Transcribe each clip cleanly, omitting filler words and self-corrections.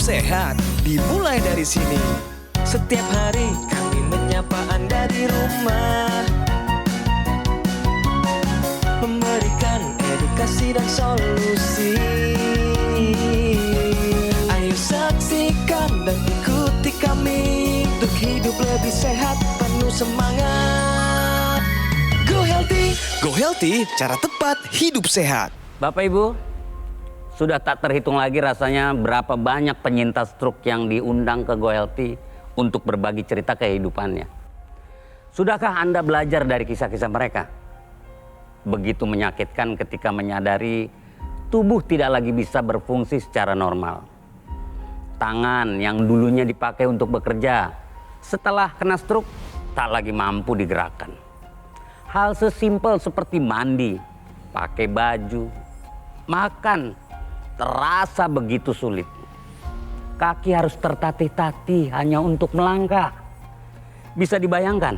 sehat dimulai dari sini. Setiap hari kami menyapa Anda di rumah, memberikan edukasi dan solusi. Ayo saksikan dan ikuti kami untuk hidup lebih sehat, penuh semangat. Go Healthy. Go Healthy, cara tepat hidup sehat. Bapak Ibu, sudah tak terhitung lagi rasanya berapa banyak penyintas stroke yang diundang ke Go Healthy untuk berbagi cerita kehidupannya. Sudahkah Anda belajar dari kisah-kisah mereka? Begitu menyakitkan ketika menyadari tubuh tidak lagi bisa berfungsi secara normal. Tangan yang dulunya dipakai untuk bekerja, setelah kena stroke tak lagi mampu digerakkan. Hal sesimpel seperti mandi, pakai baju, makan, terasa begitu sulit. Kaki harus tertatih-tatih hanya untuk melangkah. Bisa dibayangkan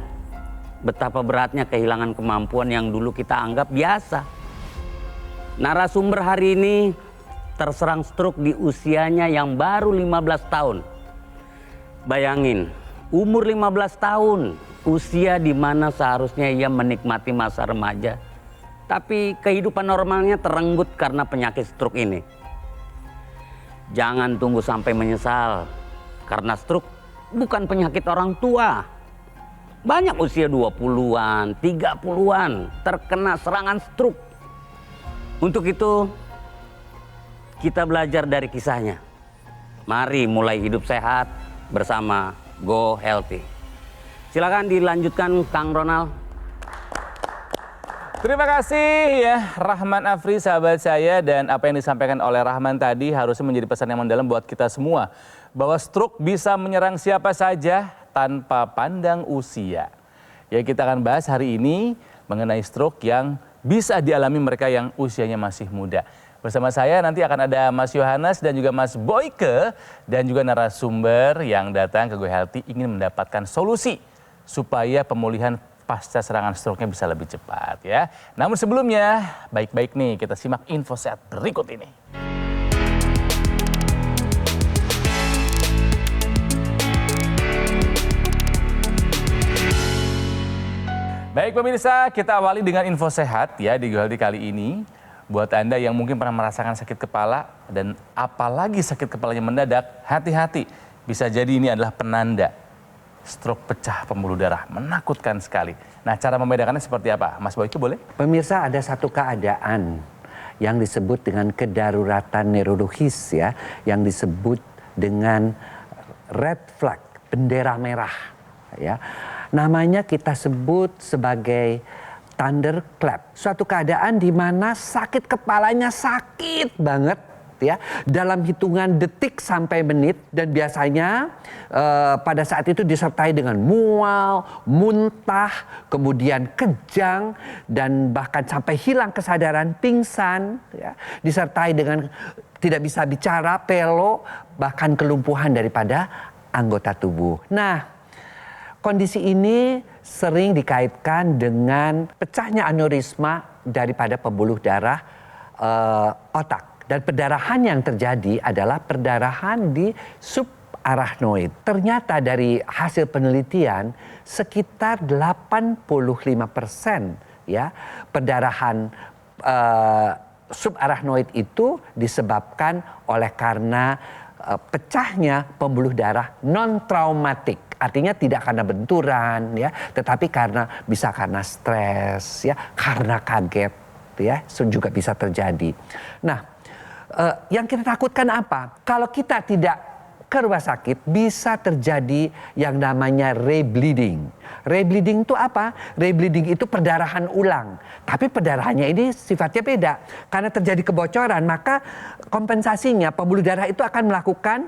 betapa beratnya kehilangan kemampuan yang dulu kita anggap biasa. Narasumber hari ini terserang stroke di usianya yang baru 15 tahun. Bayangin, umur 15 tahun, usia di mana seharusnya ia menikmati masa remaja. Tapi kehidupan normalnya terenggut karena penyakit stroke ini. Jangan tunggu sampai menyesal, karena stroke bukan penyakit orang tua. Banyak usia 20-an, 30-an terkena serangan stroke. Untuk itu, kita belajar dari kisahnya. Mari mulai hidup sehat bersama Go Healthy. Silakan dilanjutkan Kang Ronald. Terima kasih ya Rahman Afri, sahabat saya, dan apa yang disampaikan oleh Rahman tadi harusnya menjadi pesan yang mendalam buat kita semua, bahwa stroke bisa menyerang siapa saja tanpa pandang usia. Ya, kita akan bahas hari ini mengenai stroke yang bisa dialami mereka yang usianya masih muda. Bersama saya nanti akan ada Mas Yohanes dan juga Mas Boyke dan juga narasumber yang datang ke Go Healthy ingin mendapatkan solusi supaya pemulihan pasca serangan stroke-nya bisa lebih cepat ya. Namun sebelumnya, baik-baik nih kita simak info sehat berikut ini. Baik pemirsa, kita awali dengan info sehat ya di Go Healthy kali ini. Buat Anda yang mungkin pernah merasakan sakit kepala dan apalagi sakit kepalanya mendadak, hati-hati. Bisa jadi ini adalah penanda stroke pecah pembuluh darah, menakutkan sekali. Nah, cara membedakannya seperti apa? Mas Boyke boleh? Pemirsa, ada satu keadaan yang disebut dengan kedaruratan neurologis ya, yang disebut dengan red flag, bendera merah ya. Namanya kita sebut sebagai thunderclap. Suatu keadaan di mana sakit kepalanya sakit banget ya, dalam hitungan detik sampai menit, dan biasanya pada saat itu disertai dengan mual, muntah, kemudian kejang, dan bahkan sampai hilang kesadaran, pingsan ya, disertai dengan tidak bisa bicara, pelo, bahkan kelumpuhan daripada anggota tubuh. Nah, kondisi ini sering dikaitkan dengan pecahnya aneurisma daripada pembuluh darah otak. Dan perdarahan yang terjadi adalah perdarahan di subarachnoid. Ternyata dari hasil penelitian sekitar 85% ya perdarahan subarachnoid itu disebabkan oleh karena pecahnya pembuluh darah non-traumatik. Artinya tidak karena benturan ya, tetapi bisa karena stres ya, karena kaget ya, juga bisa terjadi. Nah, yang kita takutkan apa? Kalau kita tidak ke rumah sakit, bisa terjadi yang namanya rebleeding. Rebleeding itu apa? Rebleeding itu perdarahan ulang. Tapi perdarahannya ini sifatnya beda. Karena terjadi kebocoran, maka kompensasinya pembuluh darah itu akan melakukan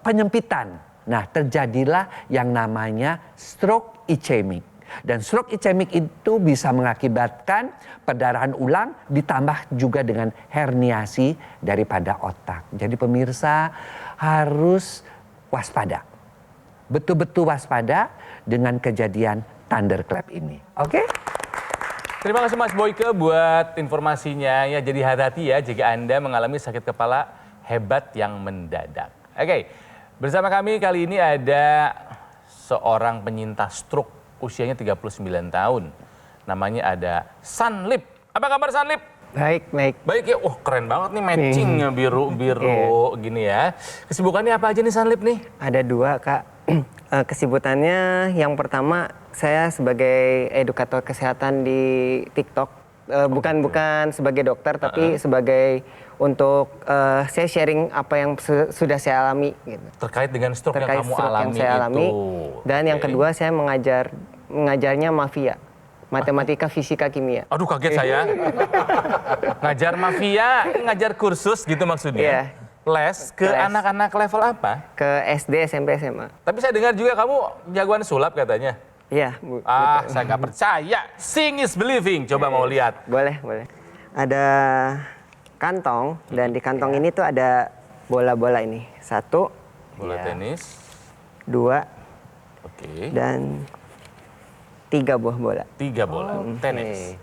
penyempitan. Nah, terjadilah yang namanya stroke ischemic. Dan stroke ischemic itu bisa mengakibatkan perdarahan ulang ditambah juga dengan herniasi daripada otak. Jadi pemirsa harus waspada. Betul-betul waspada dengan kejadian thunderclap ini. Oke? Terima kasih Mas Boyke buat informasinya ya. Jadi hati-hati ya jika Anda mengalami sakit kepala hebat yang mendadak. Oke, bersama kami kali ini ada seorang penyintas stroke usianya 39 tahun. Namanya ada Sanlip. Apa kabar Sanlip? Baik, baik. Baik ya, keren banget nih matchingnya biru-biru gini ya. Kesibukannya apa aja nih Sanlip nih? Ada dua, Kak. Kesibukannya yang pertama, saya sebagai edukator kesehatan di TikTok. Bukan sebagai dokter, tapi sebagai untuk saya sharing apa yang sudah saya alami. Gitu. Terkait dengan stroke Terkait yang kamu stroke alami yang saya alami. itu. Dan yang kedua, saya mengajarnya mafia. Matematika, fisika, kimia. Aduh kaget saya. Ngajar mafia, ngajar kursus gitu maksudnya. Iya. Les ke Les. anak-anak level apa? Ke SD, SMP, SMA. Tapi saya dengar juga kamu jagoan sulap katanya. Iya, Bu. Saya nggak percaya. Seeing is believing. Coba mau lihat. Boleh, boleh. Ada kantong, dan di kantong ini tuh ada bola-bola ini. 1, Bola tenis. 2, Oke. dan 3 buah bola. 3 bola tenis.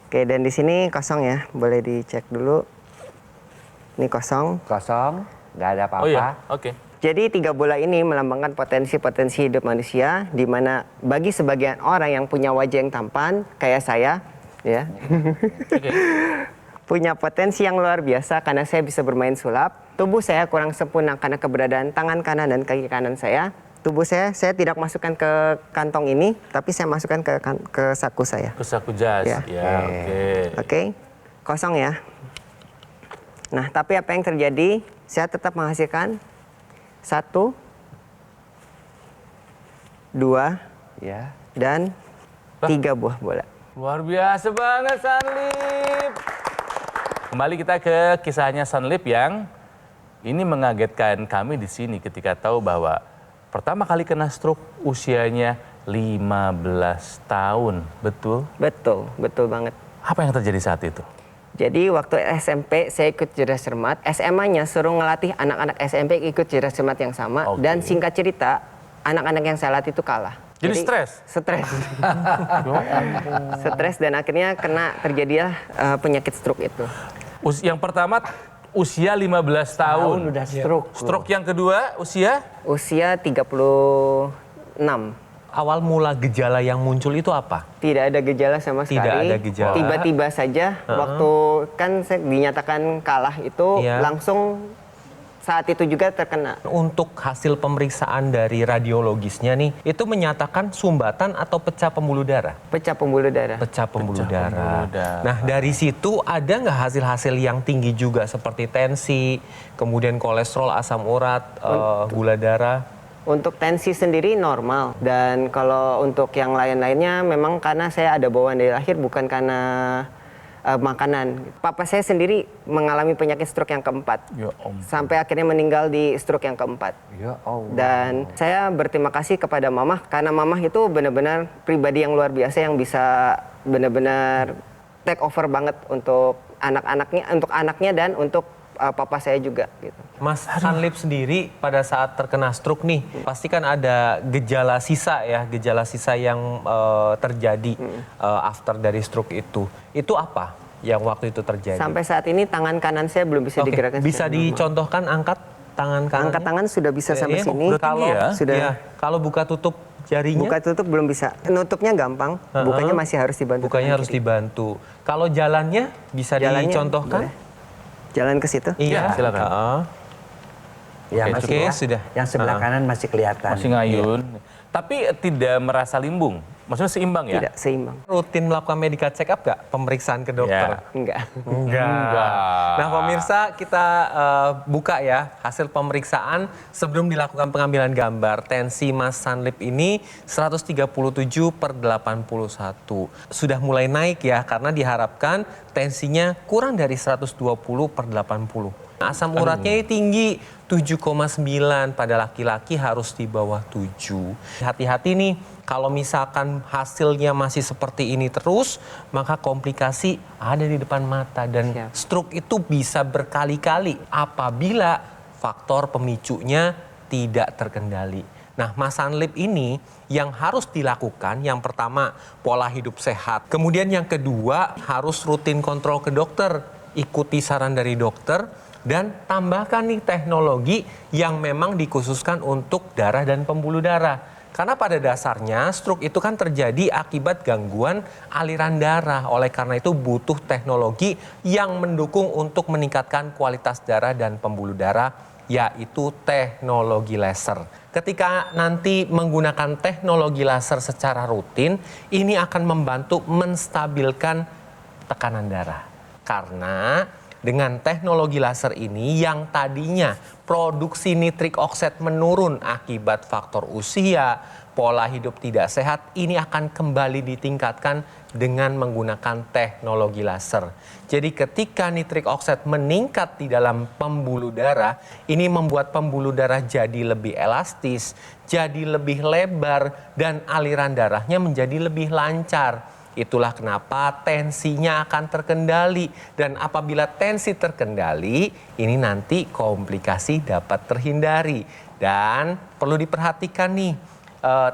Oke, dan di sini kosong ya. Boleh dicek dulu. Ini kosong. Kosong, nggak ada apa-apa. Oh iya, oke. Jadi 3 bola ini melambangkan potensi-potensi hidup manusia, di mana bagi sebagian orang yang punya wajah yang tampan, kayak saya, ya, Oke. punya potensi yang luar biasa karena saya bisa bermain sulap. Tubuh saya kurang sempurna karena keberadaan tangan kanan dan kaki kanan saya. Tubuh saya tidak masukkan ke kantong ini, tapi saya masukkan ke saku saya. Ke saku jas. Ya. Ya, oke. Oke, kosong ya. Nah, tapi apa yang terjadi? Saya tetap menghasilkan 1, 2, Ya. dan 3 buah bola. Luar biasa banget Sanlip. Kembali kita ke kisahnya Sanlip yang ini mengagetkan kami di sini ketika tahu bahwa pertama kali kena stroke usianya 15 tahun. Betul? Betul, betul banget. Apa yang terjadi saat itu? Jadi waktu SMP saya ikut jeras cermat, SMA-nya suruh ngelatih anak-anak SMP ikut jeras cermat yang sama. Oke. Dan singkat cerita, anak-anak yang saya latih itu kalah. Jadi stres? Stres. Stres dan akhirnya terjadilah penyakit stroke itu. Yang pertama usia 15 tahun. Udah stroke. Stroke yang kedua usia? Usia 36. Awal mula gejala yang muncul itu apa? Tidak ada gejala sama sekali. Tidak ada gejala. Tiba-tiba saja waktu kan saya dinyatakan kalah itu Iya. langsung saat itu juga terkena. Untuk hasil pemeriksaan dari radiologisnya nih, itu menyatakan sumbatan atau pecah pembuluh darah? Pecah pembuluh darah. Pecah pembuluh darah. pembuluh darah. Nah, dari situ ada nggak hasil-hasil yang tinggi juga seperti tensi, kemudian kolesterol, asam urat, gula darah? Untuk tensi sendiri normal, dan kalau untuk yang lain-lainnya memang karena saya ada bawaan dari lahir, bukan karena makanan. Papa saya sendiri mengalami penyakit stroke yang keempat, Ya ampun. sampai akhirnya meninggal di stroke yang keempat. Ya Allah. Dan saya berterima kasih kepada mamah, karena mamah itu benar-benar pribadi yang luar biasa yang bisa benar-benar take over banget untuk anak-anaknya, untuk anaknya dan untuk papa saya juga gitu. Mas Sanlip sendiri pada saat terkena stroke nih, pasti kan ada gejala sisa ya, gejala sisa yang terjadi after dari stroke itu. Itu apa yang waktu itu terjadi? Sampai saat ini tangan kanan saya belum bisa Oke, digerakkan. bisa secara normal. dicontohkan angkat tangan kanan? Angkat tangan sudah bisa sampai Iya, sini. Kalau ya? Sudah. iya, kalau buka tutup jarinya, Buka tutup belum bisa. Nutupnya gampang, bukanya masih harus dibantu. bukanya tangan harus kiri. dibantu. Kalau jalannya bisa Jalannya dicontohkan? boleh. Jalan ke situ. Iya, silakan. Heeh. Ya, Oke, masih oke, ya. sudah. Yang sebelah kanan masih kelihatan. Masih ngayun. Tapi tidak merasa limbung. Maksudnya seimbang ya? Tidak seimbang. Rutin melakukan medical check up nggak? Pemeriksaan ke dokter? Ya. Enggak. Enggak. Nah pemirsa, kita buka ya hasil pemeriksaan sebelum dilakukan pengambilan gambar. Tensi Mas Sanlip ini 137/81. Sudah mulai naik ya, karena diharapkan tensinya kurang dari 120/80. Asam uratnya tinggi 7,9, pada laki-laki harus di bawah 7. Hati-hati nih, kalau misalkan hasilnya masih seperti ini terus, maka komplikasi ada di depan mata. Dan Siap. stroke itu bisa berkali-kali apabila faktor pemicunya tidak terkendali. Nah, Mas Sanlip ini yang harus dilakukan, yang pertama pola hidup sehat. Kemudian yang kedua harus rutin kontrol ke dokter. ikuti saran dari dokter, dan tambahkan nih teknologi yang memang dikhususkan untuk darah dan pembuluh darah. Karena pada dasarnya stroke itu kan terjadi akibat gangguan aliran darah. Oleh karena itu butuh teknologi yang mendukung untuk meningkatkan kualitas darah dan pembuluh darah, yaitu teknologi laser. Ketika nanti menggunakan teknologi laser secara rutin, ini akan membantu menstabilkan tekanan darah. Karena dengan teknologi laser ini yang tadinya produksi nitrik oksid menurun akibat faktor usia, pola hidup tidak sehat, ini akan kembali ditingkatkan dengan menggunakan teknologi laser. Jadi ketika nitrik oksid meningkat di dalam pembuluh darah, ini membuat pembuluh darah jadi lebih elastis, jadi lebih lebar, dan aliran darahnya menjadi lebih lancar. Itulah kenapa tensinya akan terkendali, dan apabila tensi terkendali, ini nanti komplikasi dapat terhindari. Dan perlu diperhatikan nih,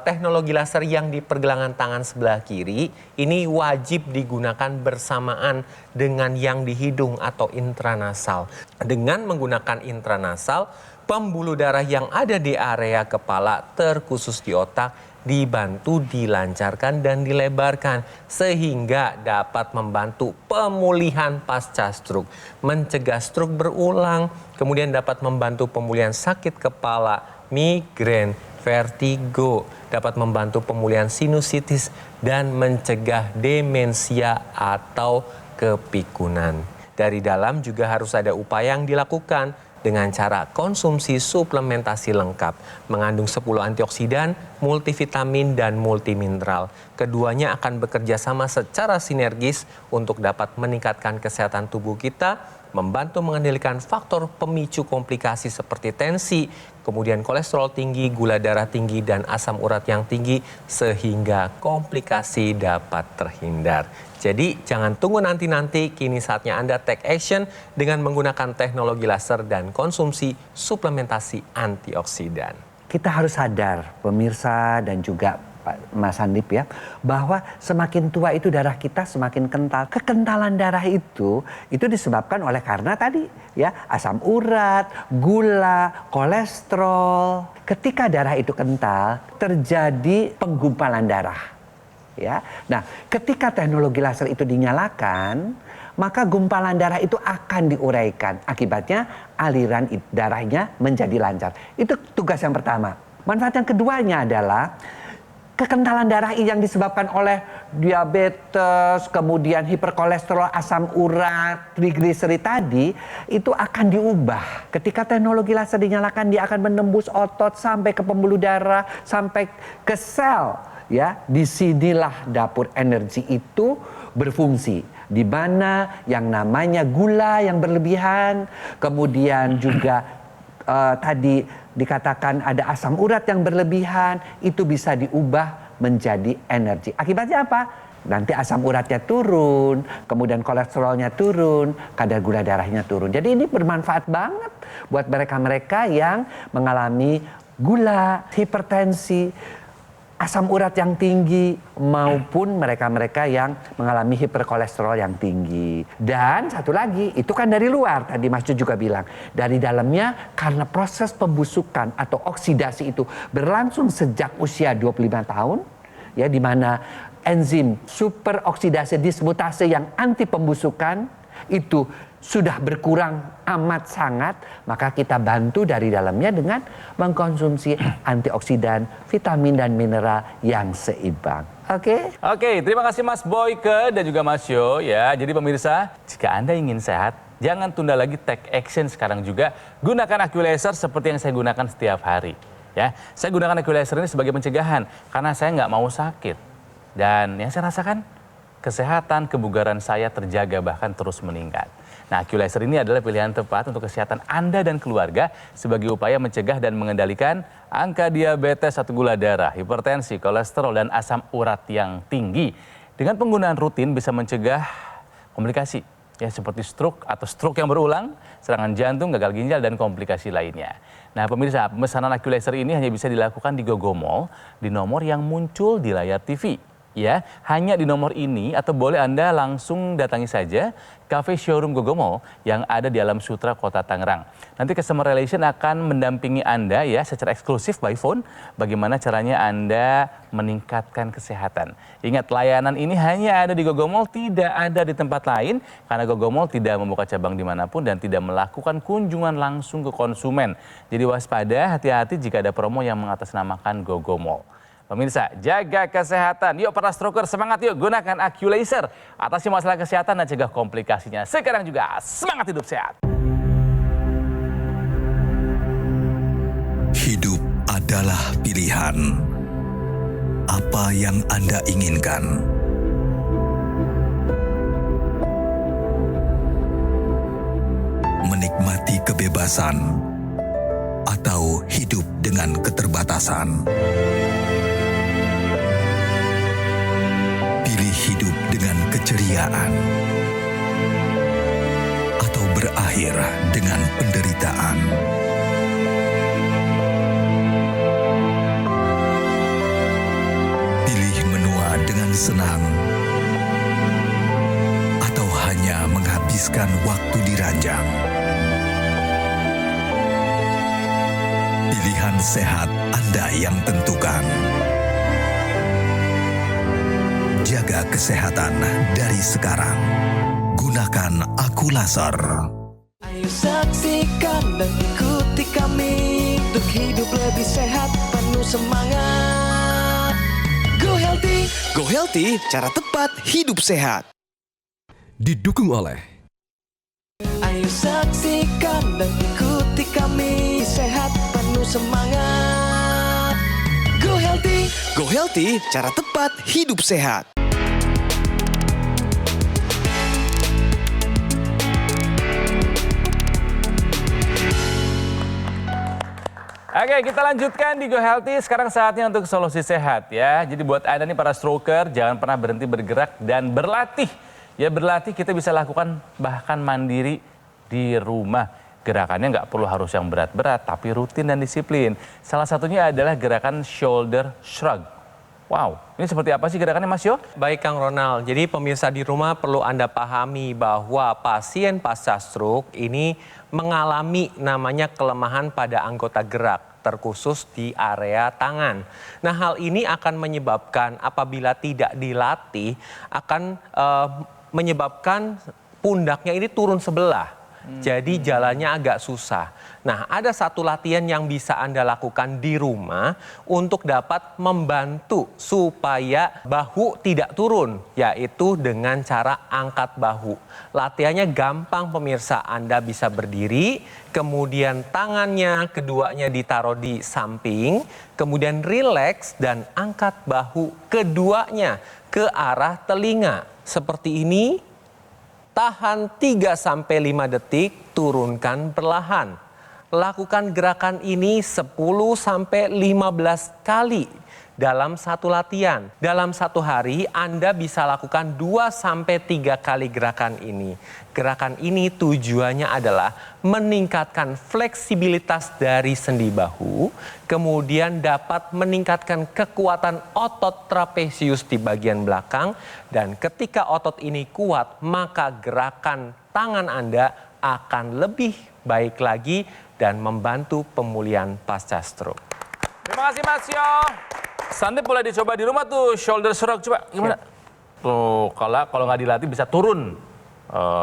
teknologi laser yang di pergelangan tangan sebelah kiri ini wajib digunakan bersamaan dengan yang di hidung atau intranasal. Dengan menggunakan intranasal, pembuluh darah yang ada di area kepala terkhusus di otak dibantu dilancarkan dan dilebarkan sehingga dapat membantu pemulihan pasca stroke, mencegah stroke berulang, kemudian dapat membantu pemulihan sakit kepala, migrain, vertigo, dapat membantu pemulihan sinusitis dan mencegah demensia atau kepikunan. Dari dalam juga harus ada upaya yang dilakukan dengan cara konsumsi suplementasi lengkap, mengandung 10 antioksidan, multivitamin, dan multimineral. Keduanya akan bekerja sama secara sinergis untuk dapat meningkatkan kesehatan tubuh kita, membantu mengendalikan faktor pemicu komplikasi seperti tensi, kemudian kolesterol tinggi, gula darah tinggi, dan asam urat yang tinggi, sehingga komplikasi dapat terhindar. Jadi jangan tunggu nanti-nanti, kini saatnya Anda take action dengan menggunakan teknologi laser dan konsumsi suplementasi antioksidan. Kita harus sadar, pemirsa dan juga Pak Mas Handip ya, bahwa semakin tua itu darah kita semakin kental. Kekentalan darah itu disebabkan oleh karena tadi ya asam urat, gula, kolesterol. Ketika darah itu kental, terjadi penggumpalan darah. Ya, nah ketika teknologi laser itu dinyalakan, maka gumpalan darah itu akan diuraikan. Akibatnya aliran darahnya menjadi lancar. Itu tugas yang pertama. Manfaat yang keduanya adalah kekentalan darah yang disebabkan oleh diabetes, kemudian hiperkolesterol, asam urat, trigliserid tadi, itu akan diubah. Ketika teknologi laser dinyalakan, dia akan menembus otot sampai ke pembuluh darah, sampai ke sel. Ya, disinilah dapur energi itu berfungsi, di mana yang namanya gula yang berlebihan, kemudian juga tadi dikatakan ada asam urat yang berlebihan, itu bisa diubah menjadi energi. Akibatnya apa? Nanti asam uratnya turun, kemudian kolesterolnya turun, kadar gula darahnya turun. Jadi ini bermanfaat banget buat mereka-mereka yang mengalami gula, hipertensi, asam urat yang tinggi, maupun mereka-mereka yang mengalami hiperkolesterol yang tinggi. Dan satu lagi, itu kan dari luar, tadi Mas Ju juga bilang. Dari dalamnya, karena proses pembusukan atau oksidasi itu berlangsung sejak usia 25 tahun, ya, di mana enzim superoksidasi dismutase yang anti pembusukan itu sudah berkurang amat sangat, maka kita bantu dari dalamnya dengan mengkonsumsi antioksidan, vitamin dan mineral yang seimbang. Oke? Oke, terima kasih Mas Boyke dan juga Mas Yo ya. Jadi pemirsa, jika Anda ingin sehat, jangan tunda lagi, take action sekarang juga. Gunakan AccuLaser seperti yang saya gunakan setiap hari. Ya, saya gunakan AccuLaser ini sebagai pencegahan karena saya nggak mau sakit. Dan yang saya rasakan, kesehatan kebugaran saya terjaga bahkan terus meningkat. Nah, AccuLaser ini adalah pilihan tepat untuk kesehatan Anda dan keluarga sebagai upaya mencegah dan mengendalikan angka diabetes atau gula darah, hipertensi, kolesterol, dan asam urat yang tinggi. Dengan penggunaan rutin bisa mencegah komplikasi ya seperti stroke atau stroke yang berulang, serangan jantung, gagal ginjal, dan komplikasi lainnya. Nah, pemirsa, pemesanan AccuLaser ini hanya bisa dilakukan di GoGo Mall di nomor yang muncul di layar TV. ya hanya di nomor ini atau boleh Anda langsung datangi saja Cafe Showroom Gogomall yang ada di Alam Sutra, Kota Tangerang. Nanti Customer Relation akan mendampingi Anda ya secara eksklusif by phone bagaimana caranya Anda meningkatkan kesehatan. Ingat, layanan ini hanya ada di Gogomall, tidak ada di tempat lain karena Gogomall tidak membuka cabang dimanapun dan tidak melakukan kunjungan langsung ke konsumen. Jadi waspada, hati-hati jika ada promo yang mengatasnamakan Gogomall. Pemirsa, jaga kesehatan. Yuk para stroker, semangat yuk gunakan Aculaser. Atasi masalah kesehatan dan cegah komplikasinya. Sekarang juga semangat hidup sehat. Hidup adalah pilihan. Apa yang Anda inginkan? Menikmati kebebasan atau hidup dengan keterbatasan? Pilih hidup dengan keceriaan atau berakhir dengan penderitaan. Pilih menua dengan senang atau hanya menghabiskan waktu di ranjang. Pilihan sehat Anda yang tentukan. Jaga kesehatan dari sekarang. Gunakan Aculaser. Ayo saksikan dan ikuti kami untuk hidup lebih sehat, penuh semangat. Go Healthy. Go Healthy, cara tepat hidup sehat. Didukung oleh Ayo saksikan dan ikuti kami, sehat penuh semangat. Go Healthy. Go Healthy, cara tepat hidup sehat. Oke, kita lanjutkan di Go Healthy. Sekarang saatnya untuk solusi sehat ya. Jadi buat Anda nih para stroker, jangan pernah berhenti bergerak dan berlatih. Ya berlatih kita bisa lakukan bahkan mandiri di rumah. Gerakannya nggak perlu harus yang berat-berat, tapi rutin dan disiplin. Salah satunya adalah gerakan shoulder shrug. Wow, ini seperti apa sih gerakannya Mas Yo? Baik Kang Ronald, jadi pemirsa di rumah perlu Anda pahami bahwa pasien pasca stroke ini mengalami namanya kelemahan pada anggota gerak, terkhusus di area tangan. Nah hal ini akan menyebabkan apabila tidak dilatih akan menyebabkan pundaknya ini turun sebelah. Jadi jalannya agak susah. Nah ada satu latihan yang bisa Anda lakukan di rumah untuk dapat membantu supaya bahu tidak turun. Yaitu dengan cara angkat bahu. Latihannya gampang pemirsa, Anda bisa berdiri. Kemudian tangannya keduanya ditaruh di samping. Kemudian rileks dan angkat bahu keduanya ke arah telinga. Seperti ini. Tahan 3-5 detik, turunkan perlahan. Lakukan gerakan ini 10-15 kali dalam satu latihan. Dalam satu hari Anda bisa lakukan 2-3 kali gerakan ini. Gerakan ini tujuannya adalah meningkatkan fleksibilitas dari sendi bahu, kemudian dapat meningkatkan kekuatan otot trapesius di bagian belakang, dan ketika otot ini kuat, maka gerakan tangan Anda akan lebih baik lagi dan membantu pemulihan pasca stroke. Terima kasih Mas Yo. Santai boleh dicoba di rumah tuh shoulder shrug, coba gimana? Tuh kalau nggak dilatih bisa turun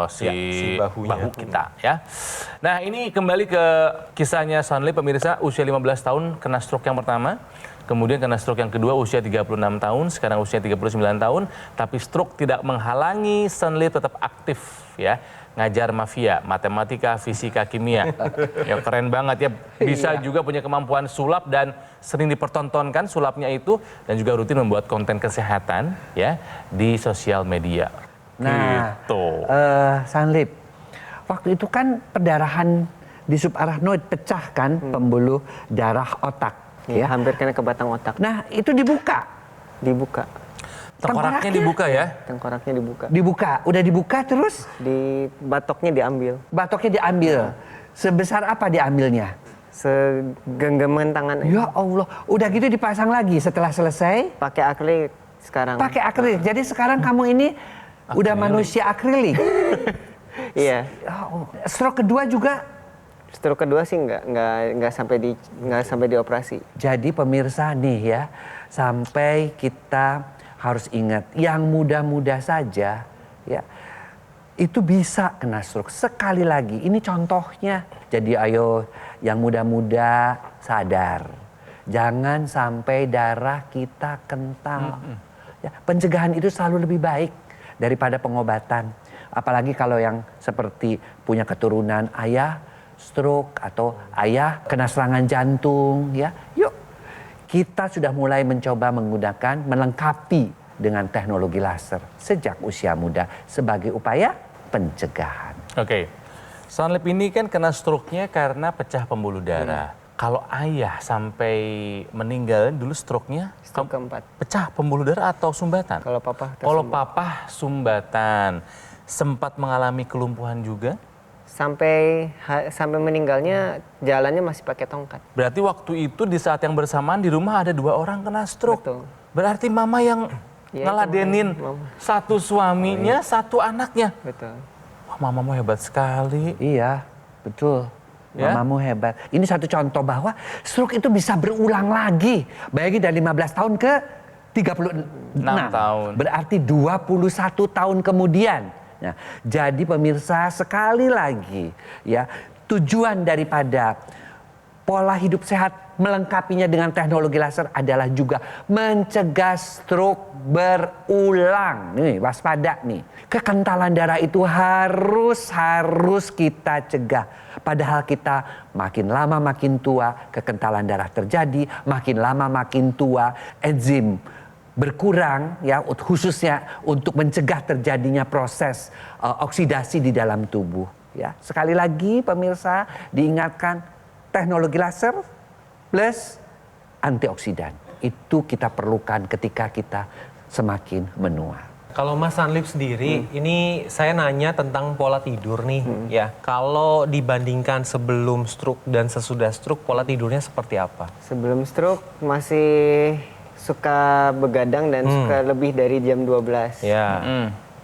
si bahu kita ya. Nah ini kembali ke kisahnya Sanli pemirsa, usia 15 tahun kena stroke yang pertama. Kemudian kena stroke yang kedua usia 36 tahun, sekarang usia 39 tahun. Tapi stroke tidak menghalangi Sanli tetap aktif ya. Ngajar mafia, matematika, fisika, kimia. Ya keren banget ya. Bisa juga punya kemampuan sulap dan sering dipertontonkan sulapnya itu. Dan juga rutin membuat konten kesehatan ya di sosial media. Nah, gitu. Sanlip, waktu itu kan perdarahan di subarachnoid pecah kan pembuluh darah otak. Ya, hampir kena ke batang otak. Nah, itu dibuka. Dibuka. Tengkoraknya dibuka ya? Tengkoraknya dibuka. Dibuka, udah dibuka terus Di batoknya diambil. batoknya diambil. Sebesar apa diambilnya? Segenggaman tangan. Ya Allah, udah gitu dipasang lagi setelah selesai. Pakai akrilik sekarang. Pakai akrilik. Jadi sekarang kamu ini udah manusia akrilik. Iya. Stroke kedua juga. Stroke kedua sih nggak sampai dioperasi. Jadi pemirsa nih ya, sampai kita harus ingat yang muda-muda saja ya itu bisa kena stroke. Sekali lagi ini contohnya. Jadi ayo yang muda-muda sadar. Jangan sampai darah kita kental. Ya, pencegahan itu selalu lebih baik daripada pengobatan. Apalagi kalau yang seperti punya keturunan ayah stroke atau ayah kena serangan jantung ya. Yuk kita sudah mulai mencoba menggunakan melengkapi dengan teknologi laser sejak usia muda sebagai upaya pencegahan. Oke. Sunlip ini kan kena stroke-nya karena pecah pembuluh darah. Kalau ayah sampai meninggal dulu stroke-nya Stroke keempat. pecah pembuluh darah atau sumbatan? Kalau papa Kalau tersumbat. papa sumbatan, sempat mengalami kelumpuhan juga? Sampai meninggalnya jalannya masih pakai tongkat. Berarti waktu itu di saat yang bersamaan di rumah ada 2 orang kena stroke. Betul. Berarti mama yang Iya, ngeladenin mama. satu suaminya, satu anaknya. Betul. Wah, mamamu hebat sekali. Iya, betul. Ya? Mamamu hebat. Ini satu contoh bahwa stroke itu bisa berulang lagi. Bayangin dari 15 tahun ke 36 tahun. Berarti 21 tahun kemudian. Nah, jadi pemirsa sekali lagi ya, tujuan daripada pola hidup sehat melengkapinya dengan teknologi laser adalah juga mencegah stroke berulang. Nih, waspada nih. Kekentalan darah itu harus kita cegah. Padahal kita makin lama makin tua, kekentalan darah terjadi, makin lama makin tua, enzim berkurang ya, khususnya untuk mencegah terjadinya proses oksidasi di dalam tubuh ya. Sekali lagi pemirsa diingatkan, teknologi laser plus antioksidan itu kita perlukan ketika kita semakin menua. Kalau Mas Sunlip sendiri, ini saya nanya tentang pola tidur nih, ya. Kalau dibandingkan sebelum stroke dan sesudah stroke, pola tidurnya seperti apa? Sebelum stroke masih suka begadang dan suka lebih dari jam 12. Ya.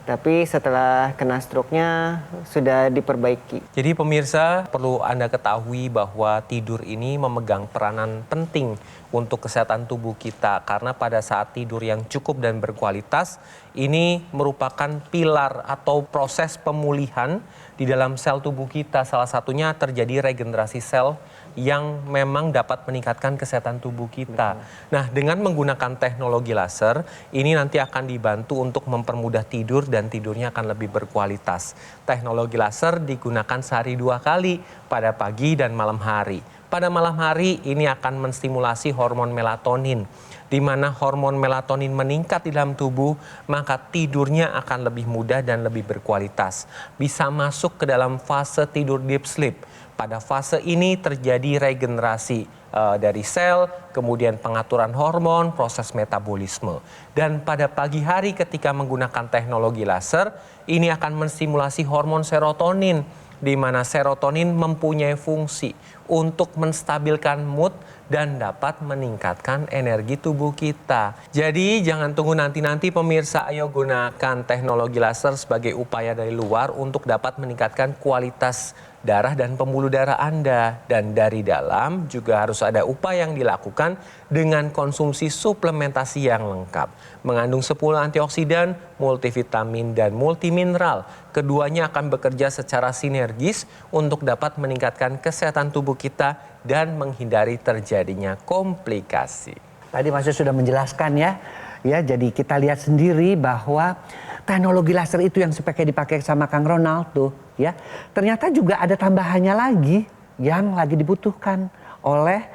Tapi setelah kena stroke-nya sudah diperbaiki. Jadi pemirsa perlu Anda ketahui bahwa tidur ini memegang peranan penting untuk kesehatan tubuh kita. Karena pada saat tidur yang cukup dan berkualitas, ini merupakan pilar atau proses pemulihan di dalam sel tubuh kita. Salah satunya terjadi regenerasi sel yang memang dapat meningkatkan kesehatan tubuh kita. Nah, dengan menggunakan teknologi laser, ini nanti akan dibantu untuk mempermudah tidur dan tidurnya akan lebih berkualitas. Teknologi laser digunakan sehari 2 kali, pada pagi dan malam hari. Pada malam hari ini akan menstimulasi hormon melatonin. Di mana hormon melatonin meningkat di dalam tubuh, maka tidurnya akan lebih mudah dan lebih berkualitas. Bisa masuk ke dalam fase tidur deep sleep. Pada fase ini terjadi regenerasi dari sel, kemudian pengaturan hormon, proses metabolisme. Dan pada pagi hari ketika menggunakan teknologi laser, ini akan menstimulasi hormon serotonin, di mana serotonin mempunyai fungsi untuk menstabilkan mood dan dapat meningkatkan energi tubuh kita. Jadi jangan tunggu nanti-nanti pemirsa, ayo gunakan teknologi laser sebagai upaya dari luar untuk dapat meningkatkan kualitas darah dan pembuluh darah Anda. Dan dari dalam juga harus ada upaya yang dilakukan dengan konsumsi suplementasi yang lengkap. Mengandung 10 antioksidan, multivitamin, dan multimineral. Keduanya akan bekerja secara sinergis untuk dapat meningkatkan kesehatan tubuh kita dan menghindari terjadinya komplikasi. Tadi Mas Yos sudah menjelaskan ya. Ya, jadi kita lihat sendiri bahwa teknologi laser itu yang dipakai sama Kang Ronald tuh, ya. Ternyata juga ada tambahannya lagi yang lagi dibutuhkan oleh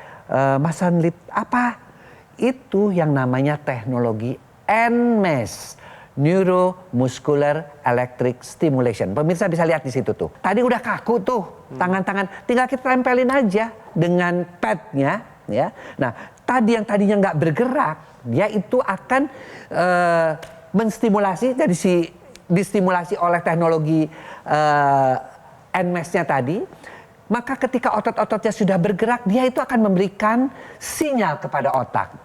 Mas Sunlip. Apa? Itu yang namanya teknologi NMES, Neuromuscular Electric Stimulation. Pemirsa bisa lihat di situ tuh. Tadi udah kaku tuh tangan-tangan, tinggal kita tempelin aja dengan padnya, ya. Nah, tadi yang tadinya nggak bergerak, dia itu akan menstimulasi, jadi distimulasi oleh teknologi NMES-nya tadi. Maka ketika otot-ototnya sudah bergerak, dia itu akan memberikan sinyal kepada otak.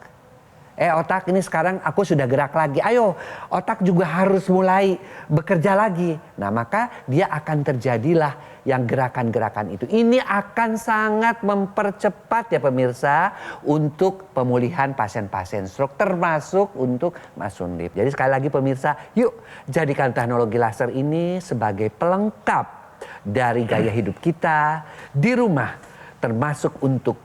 Otak ini sekarang aku sudah gerak lagi. Ayo, otak juga harus mulai bekerja lagi. Nah, maka dia akan terjadilah yang gerakan-gerakan itu. Ini akan sangat mempercepat ya pemirsa untuk pemulihan pasien-pasien stroke, termasuk untuk Mas Sunlip. Jadi sekali lagi pemirsa, yuk jadikan teknologi laser ini sebagai pelengkap dari gaya hidup kita di rumah, termasuk untuk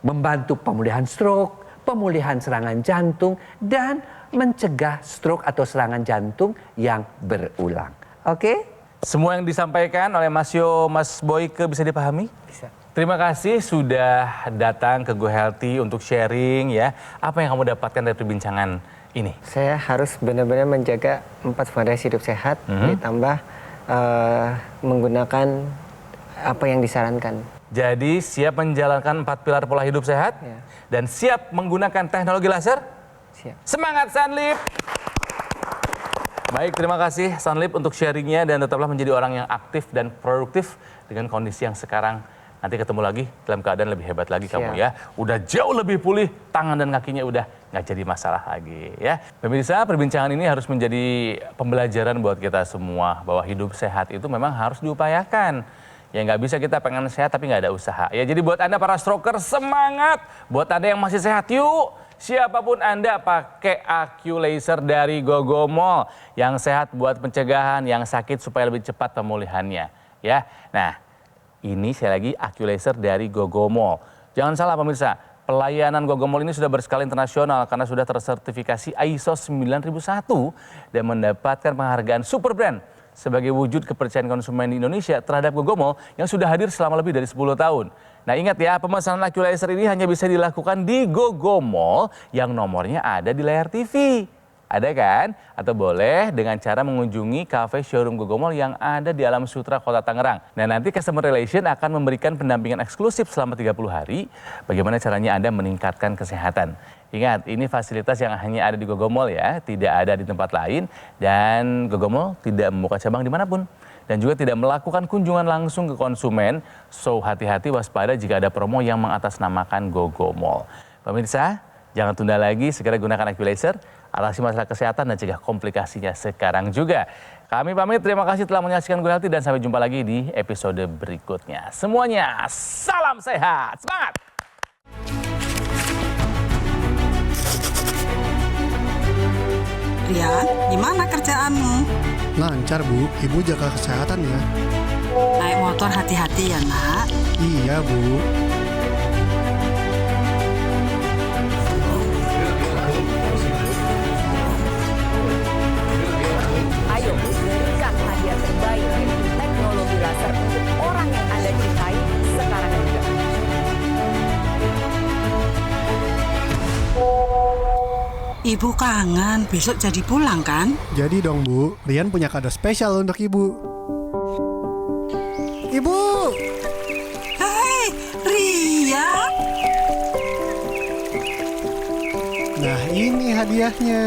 membantu pemulihan stroke, pemulihan serangan jantung, dan mencegah stroke atau serangan jantung yang berulang. Oke? Semua yang disampaikan oleh Mas Yo, Mas Boyke bisa dipahami? Bisa. Terima kasih sudah datang ke Go Healthy untuk sharing ya. Apa yang kamu dapatkan dari perbincangan ini? Saya harus benar-benar menjaga 4 fondasi hidup sehat, ditambah menggunakan apa yang disarankan. Jadi siap menjalankan 4 pilar pola hidup sehat Ya. dan siap menggunakan teknologi laser? Siap. Semangat Sanlip! Baik, terima kasih Sanlip untuk sharingnya dan tetaplah menjadi orang yang aktif dan produktif dengan kondisi yang sekarang. Nanti ketemu lagi dalam keadaan lebih hebat lagi kamu ya. Udah jauh lebih pulih, tangan dan kakinya udah nggak jadi masalah lagi ya. Pemirsa, perbincangan ini harus menjadi pembelajaran buat kita semua bahwa hidup sehat itu memang harus diupayakan. Ya nggak bisa kita pengen sehat tapi nggak ada usaha. Ya jadi buat Anda para stroker semangat. Buat Anda yang masih sehat yuk. Siapapun Anda pakai AQ Laser dari Gogomol. Yang sehat buat pencegahan, yang sakit supaya lebih cepat pemulihannya. Ya, nah ini saya lagi AQ Laser dari Gogomol. Jangan salah pemirsa, pelayanan Gogomol ini sudah berskala internasional karena sudah tersertifikasi ISO 9001 dan mendapatkan penghargaan Super Brand sebagai wujud kepercayaan konsumen di Indonesia terhadap Gogomol yang sudah hadir selama lebih dari 10 tahun. Nah ingat ya, pemesanan AQ Laser ini hanya bisa dilakukan di Gogomol yang nomornya ada di layar TV. Ada kan? Atau boleh dengan cara mengunjungi cafe showroom Gogomol yang ada di Alam Sutra, Kota Tangerang. Nah nanti Customer Relation akan memberikan pendampingan eksklusif selama 30 hari. Bagaimana caranya Anda meningkatkan kesehatan. Ingat, ini fasilitas yang hanya ada di Gogomol ya, tidak ada di tempat lain. Dan Gogomol tidak membuka cabang dimanapun. Dan juga tidak melakukan kunjungan langsung ke konsumen. So hati-hati waspada jika ada promo yang mengatasnamakan Gogomol. Pemirsa, jangan tunda lagi, segera gunakan AQ Laser. Atasi masalah kesehatan dan cegah komplikasinya sekarang juga. Kami pamit, terima kasih telah menyaksikan Go Healthy dan sampai jumpa lagi di episode berikutnya. Semuanya, salam sehat, semangat! Rian, gimana kerjaanmu? Lancar Bu, Ibu jaga kesehatan ya. Naik motor hati-hati ya nak. Iya Bu. Ayo, berikan hadiah terbaik teknologi laser untuk orang yang Anda cintai sekarang juga. Ibu kangen, besok jadi pulang kan? Jadi dong Bu, Rian punya kado spesial untuk Ibu. Ibu! Hei, Rian! Nah ini hadiahnya.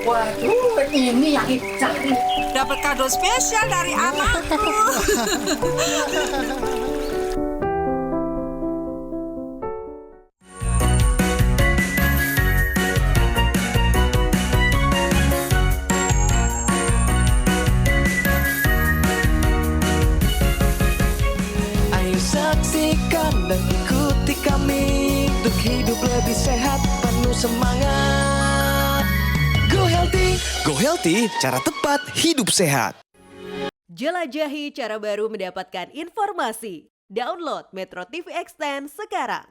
Waduh, ini yang dicari. Dapat kado spesial dari anakku. Ayo saksikan dan ikuti kami untuk hidup lebih sehat, penuh semangat. Go Healthy. Go Healthy, cara tepat hidup sehat. Jelajahi cara baru mendapatkan informasi. Download Metro TV Extend sekarang.